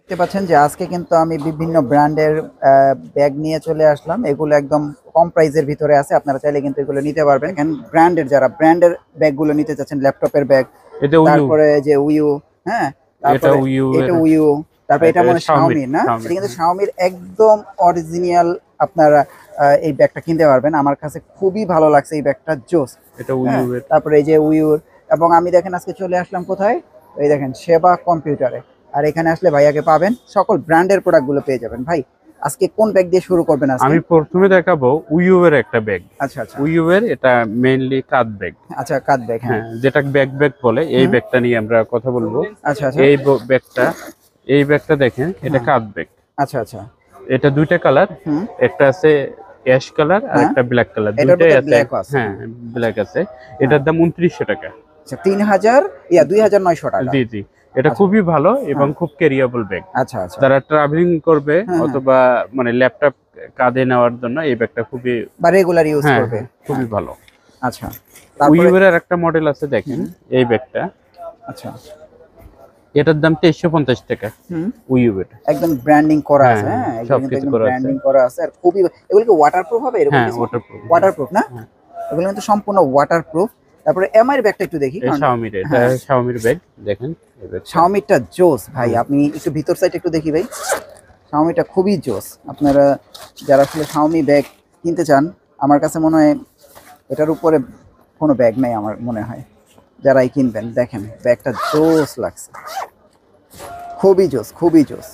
দেখতে পাচ্ছেন যে আজকে কিন্তু আমি বিভিন্ন ব্র্যান্ডের ব্যাগ নিয়ে চলে আসলাম। এগুলো একদম কম প্রাইসের ভিতরে আছে, আপনারা চাইলে কিন্তু এগুলো নিতে পারবেন। এখানে ব্র্যান্ডের যারা ব্র্যান্ডের ব্যাগগুলো নিতে চাচ্ছেন, ল্যাপটপের ব্যাগ, এটা উইউ, তারপরে যে উইউ, হ্যাঁ, এটা তারপরে উইউ এটা এর, উইউ, তারপরে এটা মানে শাওমি শাওমির না, শাওমি এটা কিন্তু শাওমির একদম অরিজিনাল। আপনারা এই ব্যাগটা কিনতে পারবেন। আমার কাছে খুবই ভালো লাগছে এই ব্যাগটা, জোস। এটা হ্যাঁ, উইউ এর। তারপরে এই যে উইউর, এবং আমি দেখেন আজকে চলে আসলাম কোথায়, এই দেখেন সেবা কম্পিউটারে। আর এখানে আসলে ভাইয়াকে পাবেন, সকল ব্র্যান্ডের প্রোডাক্টগুলো পেয়ে যাবেন। ভাই আজকে কোন ব্যাগ দিয়ে শুরু করবেন আজকে? আমি প্রথমে দেখাবো উইউ এর একটা ব্যাগ। আচ্ছা আচ্ছা উইউ এর এটা মেইনলি কাঁধ ব্যাগ। আচ্ছা, কাঁধ ব্যাগ, হ্যাঁ। হ্যাঁ, যেটা ব্যাগ ব্যাগ বলে, এই ব্যাগটা নিয়ে আমরা কথা বলবো। আচ্ছা আচ্ছা ব্যাগটা, এই ব্যাগটা দেখেন, এটা কাঁধ ব্যাগ। আচ্ছা আচ্ছা। এটা দুইটা কালার, হুম, একটা আছে অ্যাশ কালার আর হ্যাঁ, একটা ব্ল্যাক কালার, এটার দুইটাই মধ্যে আছে। ব্ল্যাক আছে। হ্যাঁ, ব্ল্যাক আছে। এটার দাম 2900 টাকা। আচ্ছা, 2900 টাকা। জি জি, এটা আচ্ছা, খুবই ভালো এবং হ্যাঁ, খুব ক্যারিয়েবল ব্যাগ। আচ্ছা আচ্ছা, যারা ট্রাভেলিং করবে হ্যাঁ, হ্যাঁ, অথবা মানে ল্যাপটপ কাঁধে নেওয়ার জন্য এই ব্যাগটা খুবই, বা রেগুলার ইউজ হ্যাঁ করবে। হ্যাঁ, খুবই ভালো। আচ্ছা, তারপরে উইউর এর একটা মডেল আছে দেখেন, এই ব্যাগটা, আচ্ছা, এটার দাম 2350 টাকা। হুম, উইউর একদম ব্র্যান্ডিং করা হ্যাঁ আছে, হ্যাঁ, হ্যাঁ, এগুলো কিন্তু সবকিছু একদম করা আছে। ব্র্যান্ডিং করা আছে। আর খুবই, এগুলো কি ওয়াটারপ্রুফ হবে এরকম হ্যাঁ, কিছু? ওয়াটারপ্রুফ। ওয়াটারপ্রুফ না? হ্যাঁ, এগুলো কিন্তু সম্পূর্ণ ওয়াটারপ্রুফ। তারপরে এমআই এর ব্যাগটা একটু দেখি, এই কারণ শাওমির, এটা হ্যাঁ, শাওমির ব্যাগ দেখেন, এই ব্যাগটা। শাওমিটা জোস ভাই। হুম। আপনি একটু ভিতর সাইড একটু দেখি ভাই, শাওমিটা খুবই জোস। আপনারা যারা আসলে শাওমি ব্যাগ কিনতে চান, আমার কাছে মনে হয় এটার উপরে কোনো ব্যাগ নেই আমার মনে হয়। যারাই কিনবেন দেখেন ব্যাগটা জোস লাগছে, খুবই জোস, খুবই জোস।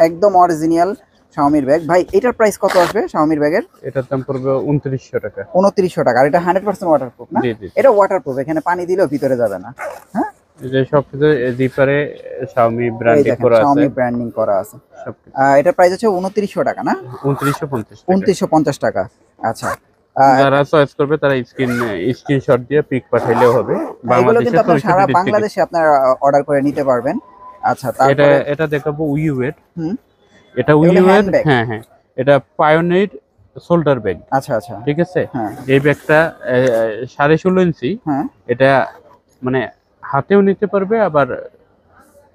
একদম অরিজিনাল শাওমির ব্যাগ। ভাই এটার প্রাইস কত আসবে শাওমির ব্যাগের? এটার দাম পড়বে 2900 টাকা। 2900 টাকা। আর এটা 100% ওয়াটারপ্রুফ না? জি জি। এটা ওয়াটারপ্রুফ, এখানে পানি দিলেও ভিতরে যাবে না। হ্যাঁ, এই যে সবকিছু জিপারে শাওমি এই ব্র্যান্ডিং দেখেন করা আছে শাওমি ব্র্যান্ডিং করা আছে। সবকিছু। এটার প্রাইস হচ্ছে 2900 টাকা না? 2950 টাকা। 2950 টাকা। আচ্ছা, যারা চয়েস করবে তারা স্ক্রিনশট দিয়ে পিক পাঠাইলেও হবে। এগুলো বাংলাদেশে কিন্তু আপনার 64 সারা ডিস্ট্রিক্টে। বাংলাদেশে আপনারা অর্ডার করে নিতে পারবেন। আচ্ছা, এটা তারপরে এটা দেখাবো উইউ এর। হুম, এটা এগুলো উইউ এর, হ্যান্ড ব্যাগ। হ্যাঁ হ্যাঁ, এটা পায়োনির শোল্ডার ব্যাগ। আচ্ছা আচ্ছা, ঠিক আছে। হ্যাঁ এই ব্যাগটা 16.5 ইঞ্চি। হ্যাঁ, এটা মানে হাতেও নিতে পারবে, আবার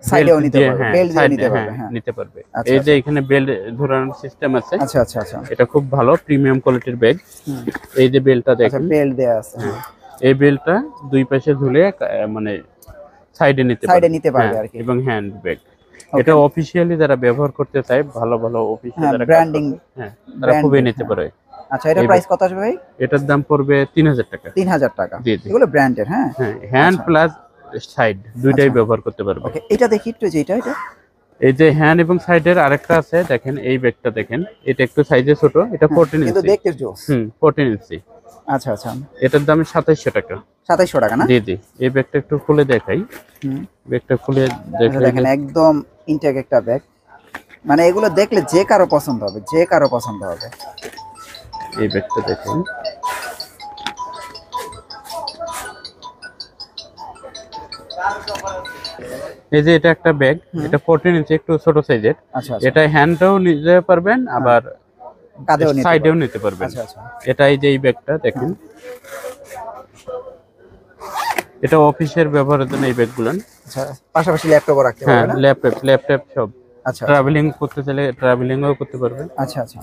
সাইডেও বেল্ট নিতে দিয়ে, পারবে, হ্যাঁ বেল্ট দিয়ে সাইড, নিতে হ্যাঁ পারবে, হ্যাঁ। নিতে পারবে। আচ্ছা এই যে আচ্ছা এখানে বেল্ট ধরানোর সিস্টেম আছে। আচ্ছা আচ্ছা আচ্ছা, এটা খুব ভালো প্রিমিয়াম কোয়ালিটির ব্যাগ। হুম, এই যে বেল্টটা আচ্ছা, দেখেন, বেল্ট দেয়া আছে, হ্যাঁ, হ্যাঁ, এই বেল্টটা দুই পাশে ঝুলে মানে সাইডে নিতে সাইডে পারবে। নিতে পারবে হ্যাঁ, আর কি। এবং হ্যান্ড ব্যাগ। ওকে, এটা অফিসিয়ালি যারা ব্যবহার করতে চায়, ভালো ভালো অফিসে হ্যাঁ, যারা কাজ ব্র্যান্ডিং, করবে, হ্যাঁ, তারা ব্র্যান্ড খুবই ব্যাগ, নিতে হ্যাঁ। পারে। আচ্ছা, এটার এই প্রাইস কত আসবে ভাই? এটার দাম পড়বে 3000 টাকা। 3000 টাকা। জি জি। এগুলো ব্র্যান্ডের, হ্যাঁ। হ্যাঁ, হ্যান্ড আচ্ছা প্লাস সাইড দুইটাই আচ্ছা, ব্যবহার করতে পারবে। ওকে, এটা দেখি একটু, যে এটা এই যে হ্যান্ড এবং সাইডের আরেকটা আছে দেখেন, এই ব্যাগটা দেখেন, এটা একটু সাইজে ছোট, এটা হ্যাঁ, 14 কিন্তু ইঞ্চি। দেখতে জোস। 14 ইঞ্চি। আচ্ছা আচ্ছা, এটার দাম 2700 টাকা। 2700 টাকা না? জি জি। এই ব্যাগটা একটু খুলে দেখাই, হুম, ব্যাগটা খুলে আচ্ছা, দেখাই। দেখেন একদম ইনটেক একটা ব্যাগ। মানে এগুলো দেখলে যে কারো পছন্দ হবে, যে কারো পছন্দ হবে। এই ব্যাগটা দেখেন, এই যে এটা একটা ব্যাগ, এটা 14 ইঞ্চি, একটু ছোট সাইজের। আচ্ছা আচ্ছা, এটা হ্যান্ডটাও নিতে পারবেন, আবার কাঁধেও নিতে সাইডেও পারবে। নিতে পারবেন। আচ্ছা আচ্ছা, এটা এই যে এই ব্যাগটা দেখেন, এটা অফিসের ব্যবহারের জন্য এই ব্যাগগুলো। আচ্ছা, পাশাপাশি ল্যাপটপও রাখতে হ্যাঁ, পারবে না? ল্যাপটপ সব। আচ্ছা ট্রাভেলিং করতে চাইলে ট্রাভেলিংও করতে পারবেন আচ্ছা আচ্ছা,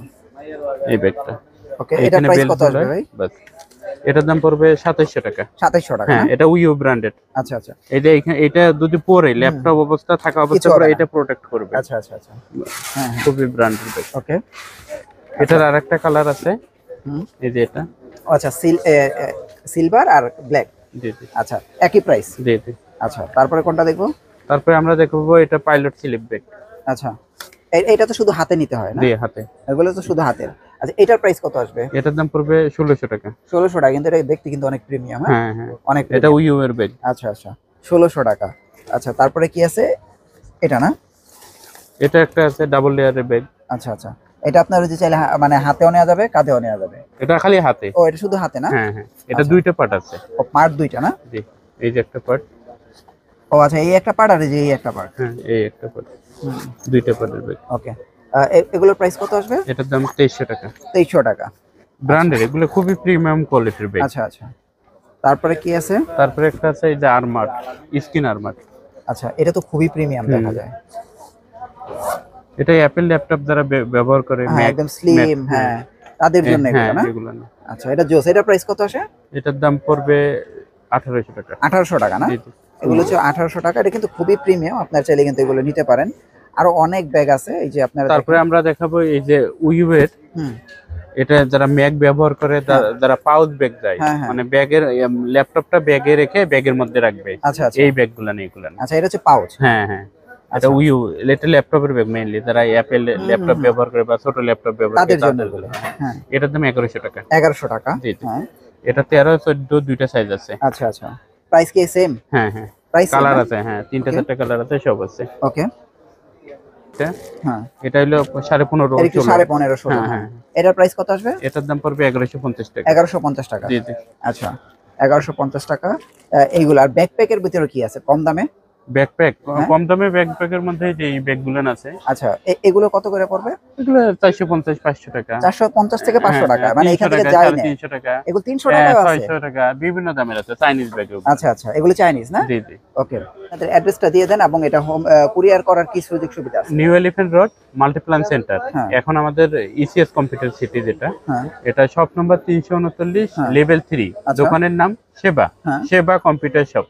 এই ব্যাগটা। ওকে, এটা এখানে প্রাইস বেল্ট কত আসবে ঝোলায়, ভাই? বাস। এটার দাম পড়বে 2700 টাকা। 2700 টাকা হ্যাঁ, না? এটা উইও ব্র্যান্ডেড। আচ্ছা আচ্ছা, এই যে এখানে এটা যদি পরে ল্যাপটপ অবস্থা থাকা অবস্থা কিছু পরে হবে না। এটা প্রোটেক্ট করবে। আচ্ছা আচ্ছা আচ্ছা, হ্যাঁ হ্যাঁ, খুবই ব্র্যান্ডেড ব্যাগ। ওকে, এটার আরেকটা কালার আছে, হুম, এই যে এটা। আচ্ছা, সিলভার আর ব্ল্যাক। জি জি আচ্ছা, একই প্রাইস। জি জি। আচ্ছা, তারপরে কোনটা দেখবো? তারপরে আমরা দেখবো এটা পাইলট স্লিপ ব্যাগ। আচ্ছা, এটা তো শুধু হাতে নিতে হয় না? দিয়ে হাতে। এগুলো তো শুধু হাতের। আচ্ছা, এটার প্রাইস কত আসবে? এটার দাম পড়বে 1600 টাকা। 1600 টাকা, কিন্তু এটা দেখতে কিন্তু অনেক প্রিমিয়াম, হ্যাঁ, হ্যাঁ হ্যাঁ, অনেক এটা প্রিমিয়াম। উইও এর ব্যাগ। আচ্ছা আচ্ছা, 1600 টাকা। আচ্ছা, তারপরে কি আছে? এটা না? এটা একটা আছে ডাবল লেয়ারের ব্যাগ। আচ্ছা আচ্ছা, এটা আপনার যদি চাইলে মানে হাতেও নেওয়া যাবে, কাঁধেও নেওয়া যাবে। এটা খালি হাতে। ও, এটা শুধু হাতে না? হ্যাঁ হ্যাঁ, এটা আচ্ছা। দুইটা পার্ট আছে। ও, পার্ট দুইটা না? জি, এই যে একটা পার্ট। ও আচ্ছা, এই একটা পার্ট আর এই যে এই একটা পার্ট। হ্যাঁ, এই একটা পার্ট, দুইটা পার্টের ব্যাগ। ওকে, এগুলোর প্রাইস কত আসবে? এটার দাম 2300 টাকা। 2300 টাকা। ব্র্যান্ডের, এগুলো খুবই প্রিমিয়াম কোয়ালিটির ব্যাগ। আচ্ছা আচ্ছা, তারপরে কি আছে? তারপরে একটা আছে এই যে আর্মার, স্কিন আর্মার। আচ্ছা, এটা তো খুবই প্রিমিয়াম দেখা যায়। এটা অ্যাপেল ল্যাপটপ যারা ব্যবহার করে, হ্যাঁ ম্যাক একদম স্লিম, হ্যাঁ তাদের জন্য হ্যাঁ এগুলো না? এগুলো না। আচ্ছা এটা জোস, এটা প্রাইস কত আসে? এটার দাম পড়বে 1800 টাকা। 1800 টাকা না? জি, জি। এগুলো হচ্ছে 1800 টাকা। এটা কিন্তু খুবই প্রিমিয়াম, আপনার চাইলে কিন্তু এগুলো নিতে পারেন। আরো অনেক ব্যাগ আছে, এই যে আপনারা তারপরে আমরা দেখাবো এই যে উইউয়ের, হুম এটা যারা ম্যাক ব্যবহার করে, যারা পাউচ ব্যাগ যায়, হ্যাঁ, হ্যাঁ। মানে ব্যাগের ল্যাপটপটা ব্যাগে রেখে ব্যাগের মধ্যে রাখবে, আচ্ছা আচ্ছা এই ব্যাগগুলো নেই, এগুলো না। আচ্ছা, এটা হচ্ছে পাউচ। হ্যাঁ হ্যাঁ, এটা আচ্ছা। এটা ল্যাপটপের ব্যাগ মেইনলি, যারা অ্যাপেল ল্যাপটপ ব্যবহার করে বা ছোট ল্যাপটপ ব্যবহার করে তাদের জন্য তাদের এগুলো। জন্য। হ্যাঁ। হ্যাঁ এটার দাম 1100 টাকা। 1100 টাকা। জি জি। হ্যাঁ এটা 13, 14 দুইটা সাইজ আছে। আচ্ছা আচ্ছা, প্রাইস কি সেম? হ্যাঁ হ্যাঁ, প্রাইস কালার আছে, হ্যাঁ 3টা Okay. 4টা কালার আছে, সব আছে। ওকে। এটা হ্যাঁ এটা হলো 15.5 এর একটু 15.5 16। হ্যাঁ হ্যাঁ হ্যাঁ, এটার প্রাইস কত আসবে? এটার দাম পড়বে 1150 টাকা। 1150 টাকা। জি জি। আচ্ছা 1150 টাকা। এইগুলো আর ব্যাকপ্যাকের ভিতরে কি আছে কম দামে? ব্যাকপ্যাক হ্যাঁ। কম দামে, ব্যাকপ্যাকের মধ্যে যে এই ব্যাগগুলো আছে, আচ্ছা এগুলো কত করে পড়বে? এগুলো 450 500 টাকা। 450 থেকে 500 টাকা, মানে এখান থেকে 300 যাই টাকা, না। 300 টাকা, এগুলো 300 টাকাও আছে? 600 টাকা, বিভিন্ন দামের আছে, চাইনিজ ব্যাগ। আচ্ছা আচ্ছা, এগুলো চাইনিজ না? জি জি। ওকে, আপনাদের অ্যাড্রেসটা দিয়ে দেন এবং এটা হোম কুরিয়ার করার কি সুযোগ সুবিধা আছে? New elephant road Multiplan centre, হ্যাঁ। এখন আমাদের ইসিএস কম্পিউটার সিটি, যেটা হ্যাঁ এটা শপ নম্বর 339 হ্যাঁ। লেভেল 3, আচ্ছা। দোকানের নাম সেবা, হ্যাঁ। সেবা কম্পিউটার শপ।